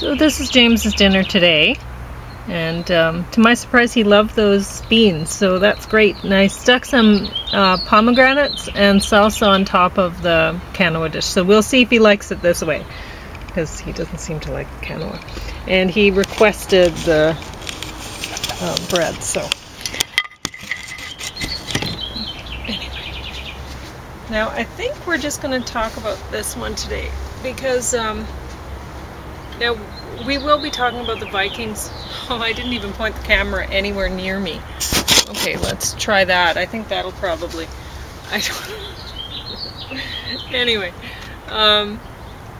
So this is James's dinner today, and to my surprise he loved those beans, so that's great. And I stuck some pomegranates and salsa on top of the quinoa dish, so we'll see if he likes it this way, because he doesn't seem to like quinoa. And he requested the bread, so anyway. Now I think we're just going to talk about this one today, because now, we will be talking about the Vikings. Oh, I didn't even point the camera anywhere near me. Okay, let's try that. I think that'll probably... I don't... Anyway,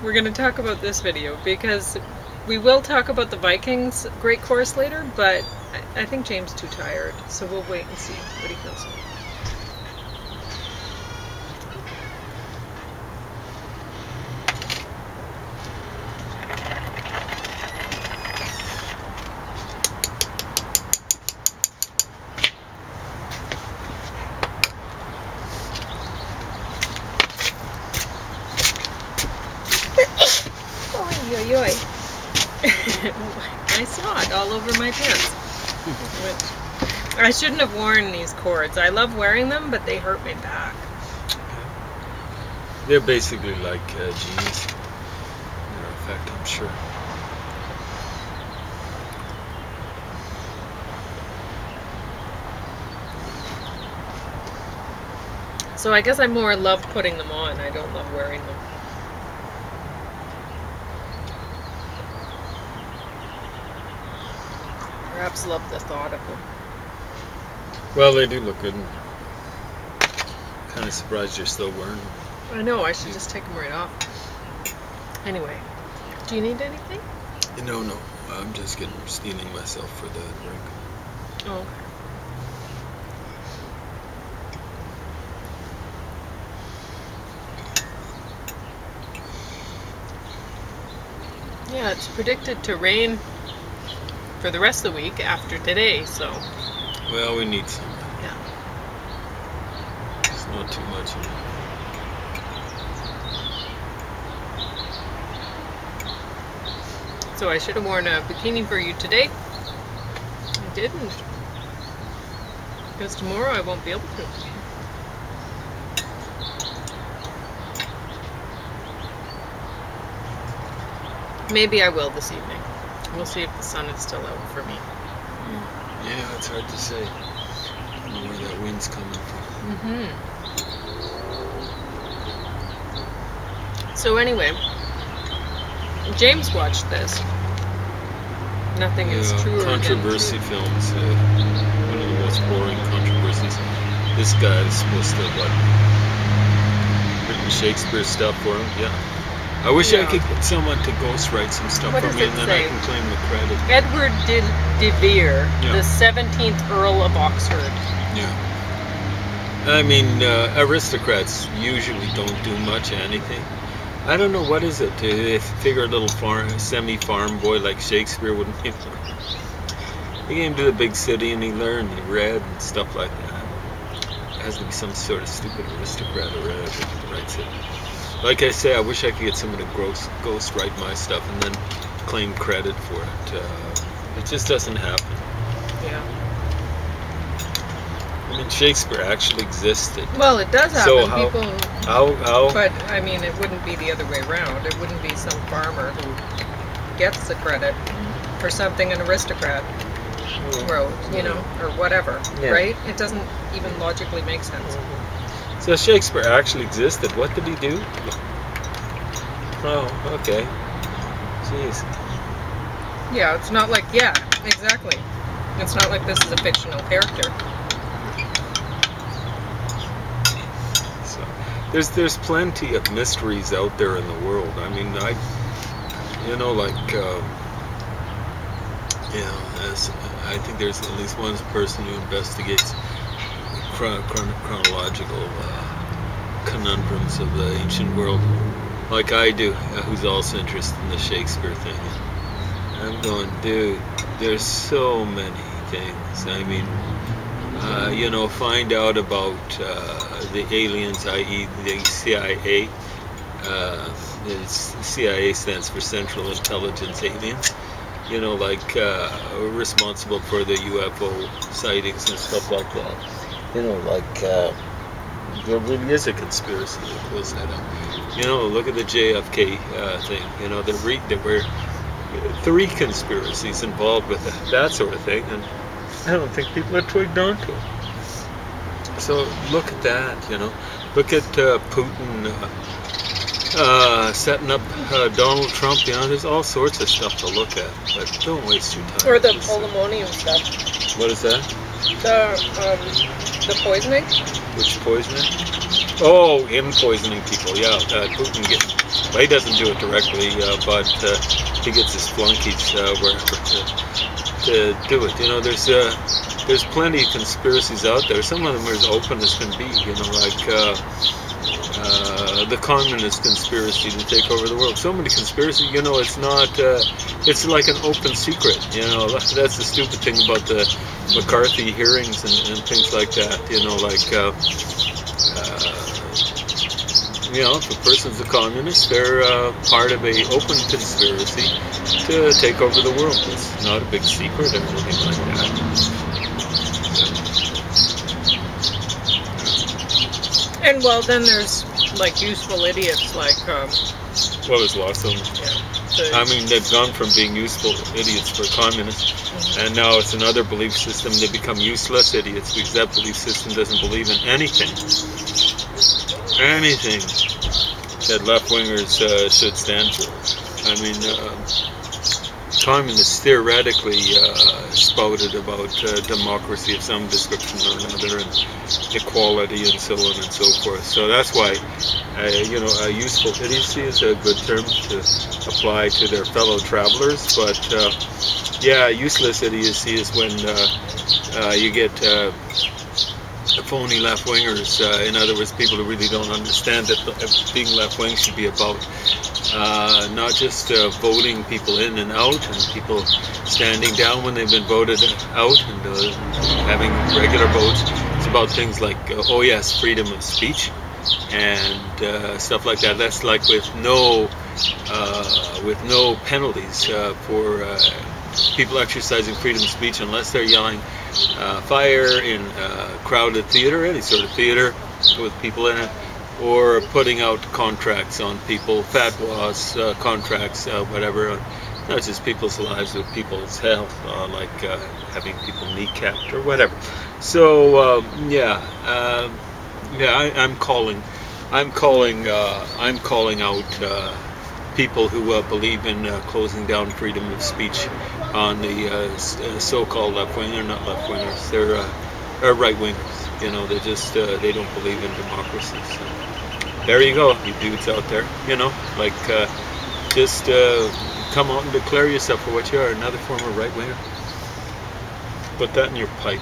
we're going to talk about this video because we will talk about the Vikings great course later, but I think James is too tired, so we'll wait and see what he feels like. I saw it all over my pants. I shouldn't have worn these cords. I love wearing them, but they hurt my back. They're basically like jeans. In effect, I'm sure. So I guess I more love putting them on. I don't love wearing them. Perhaps love the thought of them. Well, they do look good. Kind of surprised you're still wearing them. I know, I should just take them right off. Anyway, do you need anything? No. I'm just stealing myself for the drink. Oh, okay. Yeah, it's predicted to rain for the rest of the week after today, so... Well, we need some. Yeah. It's not too much. So I should have worn a bikini for you today. I didn't. Because tomorrow I won't be able to. Maybe I will this evening. We'll see if the sun is still out for me. Yeah, it's hard to say. I don't know where that wind's coming from. So anyway, James watched this. Nothing is truer controversy films. One of the most boring controversies. This guy is supposed to have written Shakespeare stuff for him. Yeah. I wish I could get someone to ghostwrite some stuff for me, and then I can claim the credit. Edward de Vere, the 17th Earl of Oxford. Yeah. I mean, aristocrats usually don't do much anything. I don't know, what is it? They figure a little semi-farm boy like Shakespeare wouldn't be. He came to the big city and he learned, he read and stuff like that. It has to be some sort of stupid aristocrat or whatever that writes it. Like I say, I wish I could get someone to ghost write my stuff and then claim credit for it. It just doesn't happen. Yeah. I mean, Shakespeare actually existed. Well, it does happen. So how? But I mean, it wouldn't be the other way around. It wouldn't be some farmer who gets the credit for something an aristocrat wrote, or whatever, right? It doesn't even logically make sense. So Shakespeare actually existed. What did he do? Oh, okay. Jeez. Yeah, it's not like, exactly. It's not like this is a fictional character. So, there's plenty of mysteries out there in the world. I mean, I think there's at least one person who investigates chronological conundrums of the ancient world, like I do, who's also interested in the Shakespeare thing. I'm going, dude, there's so many things. I mean, find out about the aliens, i.e. the CIA, CIA stands for Central Intelligence Aliens. You know, like responsible for the UFO sightings and stuff like that. You know, like there really is a conspiracy that pulls that up. You know, look at the JFK thing. You know, there were 3 conspiracies involved with that sort of thing, and I don't think people are twigged onto it. So look at that. You know, look at Putin setting up Donald Trump. You know, there's all sorts of stuff to look at, but don't waste your time. Or the polymonium stuff. What is that? The poisoning? Which poisoning? Oh, him poisoning people. Yeah, Putin well, he doesn't do it directly, but he gets his flunkies wherever to do it. You know, there's plenty of conspiracies out there. Some of them are as open as can be. You know, like the communist conspiracy to take over the world. So many conspiracies. You know, it's not. It's like an open secret. You know, that's the stupid thing about the McCarthy hearings and things like that. You know, like. You know, if a person's a communist, they're part of a open conspiracy to take over the world. It's not a big secret or anything like that. And well, then there's like useful idiots like. Well, there's lots of them. Yeah, I mean, they've gone from being useful idiots for communists, and now it's another belief system. They become useless idiots because that belief system doesn't believe in anything that left-wingers should stand for. I mean, communists theoretically spouted about democracy of some description or another, and equality and so on and so forth. So that's why, you know, useful idiocy is a good term to apply to their fellow travelers. But yeah, useless idiocy is when you get phony left-wingers. In other words, people who really don't understand that being left-wing should be about not just voting people in and out and people standing down when they've been voted out and having regular votes. It's about things like, oh yes, freedom of speech and stuff like that. That's like with no penalties for people exercising freedom of speech unless they're yelling fire in crowded theater, any sort of theater with people in it, or putting out contracts on people, fatwas, contracts, whatever, not just people's lives, but people's health, like having people kneecapped or whatever. So I'm calling out people who believe in closing down freedom of speech on the so-called left-wing. They're not left-wingers. They're right-wingers. You know, they just they don't believe in democracy. So there you go, you dudes out there. You know, like just come out and declare yourself for what you are, another form of right-winger. Put that in your pipe.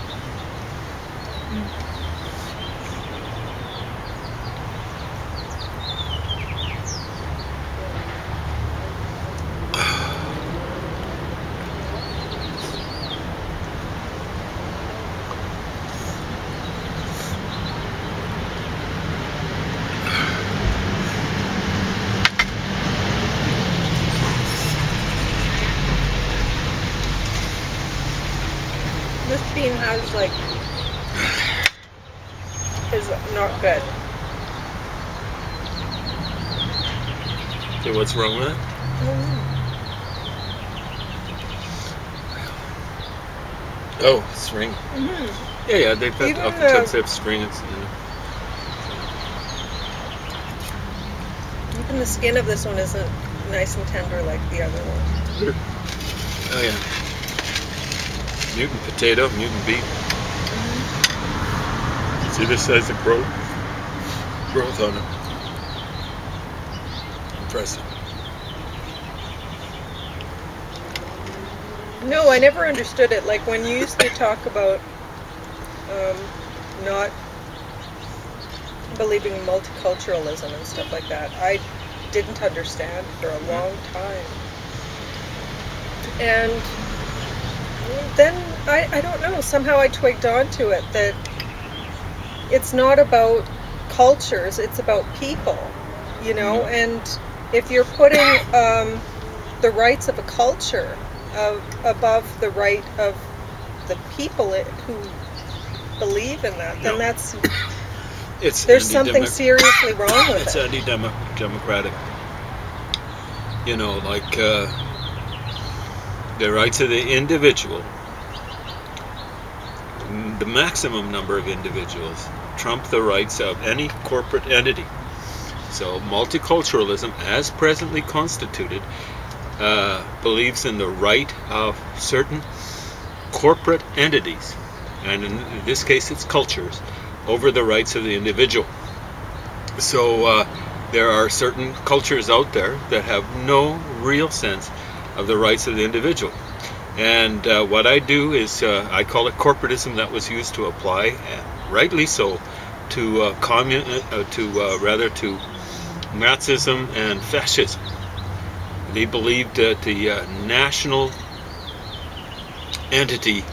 This bean has like is not good. Okay, what's wrong with it? Oh, string. Mm-hmm. Yeah, they've got Even oftentimes they have string. It's, even the skin of this one isn't nice and tender like the other one. Oh yeah. Mutant potato, mutant beet. See the size of growth on it. Impressive. No, I never understood it. Like when you used to talk about not believing in multiculturalism and stuff like that, I didn't understand for a long time. And then, I don't know, somehow I twigged onto it that it's not about cultures, it's about people, you know, and if you're putting the rights of a culture above the right of the people who believe in that, then there's something seriously wrong with it. It's anti-democratic. You know, like the rights of the individual, the maximum number of individuals, trump the rights of any corporate entity. So multiculturalism, as presently constituted, believes in the right of certain corporate entities, and in this case it's cultures, over the rights of the individual. So there are certain cultures out there that have no real sense of the rights of the individual. And what I do is I call it corporatism. That was used to apply, rightly so, to Nazism and fascism. They believed that the national entity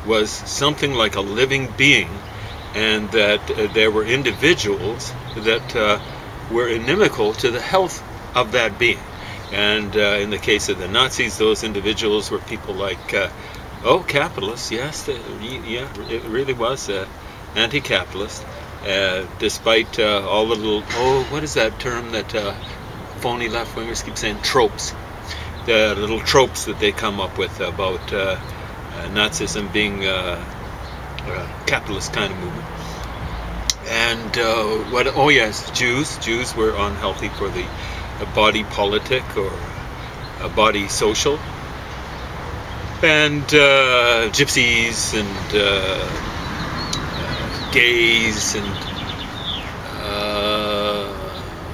was something like a living being, and that there were individuals that were inimical to the health of that being. And in the case of the Nazis, those individuals were people like, capitalists, yes, it really was anti-capitalist, despite all the little, what is that term that phony left-wingers keep saying? Tropes. The little tropes that they come up with about Nazism being a capitalist kind of movement. And Jews were unhealthy for the body politic or a body social. And gypsies and gays and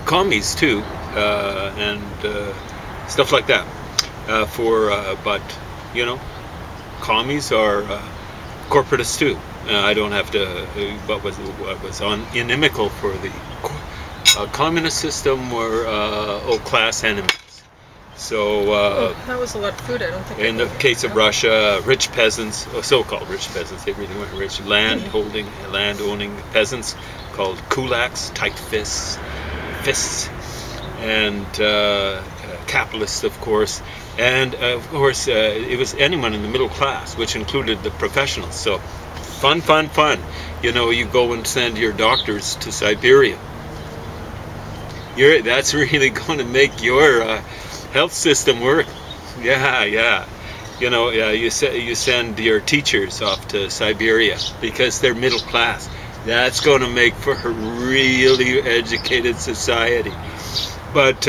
commies too, and stuff like that. But you know, commies are corporatists too. I don't have to. What was inimical for the communist system were class enemies. So that was a lot of food. I don't think. In the case of Russia, rich peasants, or so-called rich peasants, they really weren't rich. Land-owning peasants called kulaks, tight fists, and capitalists, of course. And of course, it was anyone in the middle class, which included the professionals. So, fun. You know, you go and send your doctors to Siberia. That's really going to make your health system work. Yeah. You know, you send your teachers off to Siberia because they're middle class. That's going to make for a really educated society. But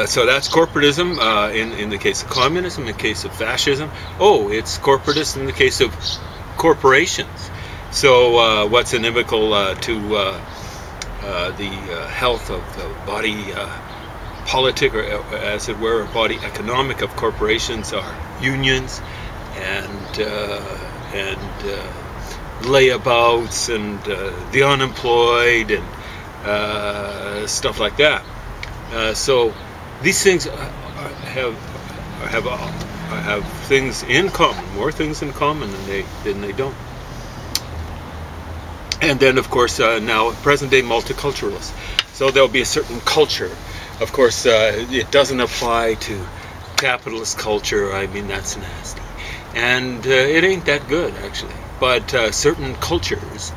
so that's corporatism in the case of communism. In the case of fascism, it's corporatist in the case of corporations. So what's inimical to the health of the body politic, or as it were, body economic of corporations are unions and layabouts and the unemployed and stuff like that. So these things have things in common, more things in common than they don't. And then, of course, now present-day multiculturalists. So there'll be a certain culture. Of course, it doesn't apply to capitalist culture. I mean, that's nasty. And it ain't that good, actually. But certain cultures,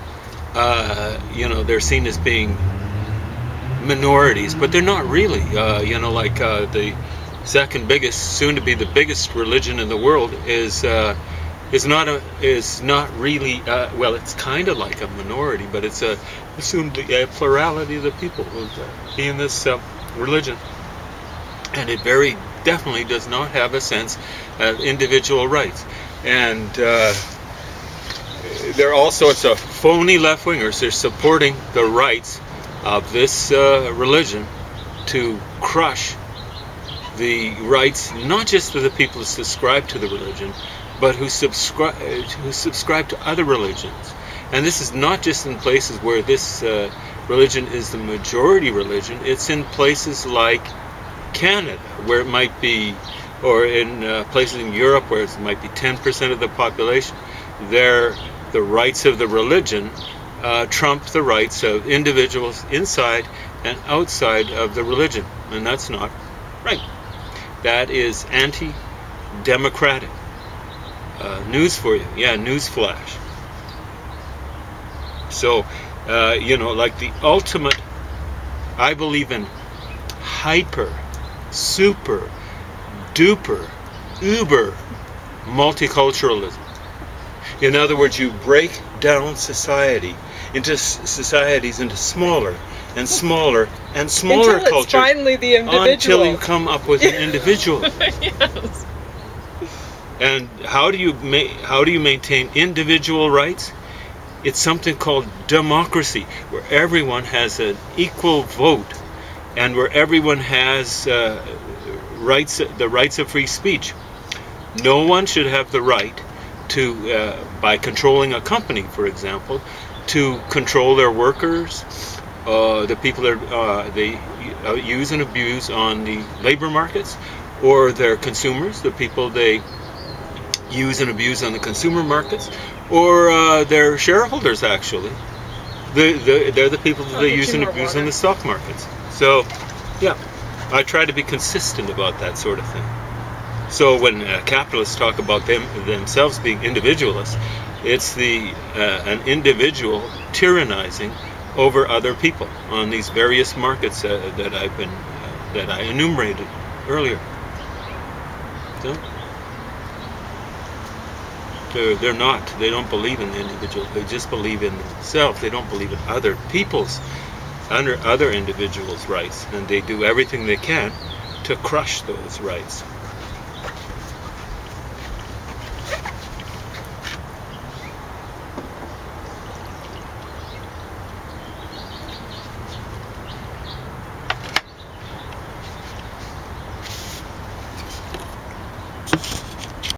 they're seen as being minorities, but they're not really. Like the second biggest, soon to be the biggest religion in the world is not really. Well, it's kind of like a minority, but it's assumed a plurality of the people who be in this religion, and it very definitely does not have a sense of individual rights. And there are all sorts of phony left-wingers. They're supporting the rights of this religion to crush the rights not just of the people who subscribe to the religion, but who subscribe to other religions. And this is not just in places where this religion is the majority religion. It's in places like Canada, where it might be, or in places in Europe where it might be 10% of the population. There, the rights of the religion trump the rights of individuals inside and outside of the religion, and that's not right. That is anti-democratic. News for you, yeah, news flash. So, like the ultimate, I believe in hyper, super, duper, uber multiculturalism. In other words, you break down societies into smaller and smaller and smaller until cultures. It's finally the individual. Until you come up with an individual. Yes. And how do you maintain individual rights? It's something called democracy, where everyone has an equal vote, and where everyone has the rights of free speech. No one should have the right to, by controlling a company, for example, to control their workers, the people that they use and abuse on the labor markets, or their consumers, the people they use and abuse on the consumer markets, or their shareholders, actually. They're the people that they use and abuse on the stock markets. So, yeah, I try to be consistent about that sort of thing. So when capitalists talk about themselves being individualists, it's an individual tyrannizing over other people on these various markets that I enumerated earlier. So, they're not. They don't believe in the individual. They just believe in themselves. They don't believe in other individuals' rights, and they do everything they can to crush those rights.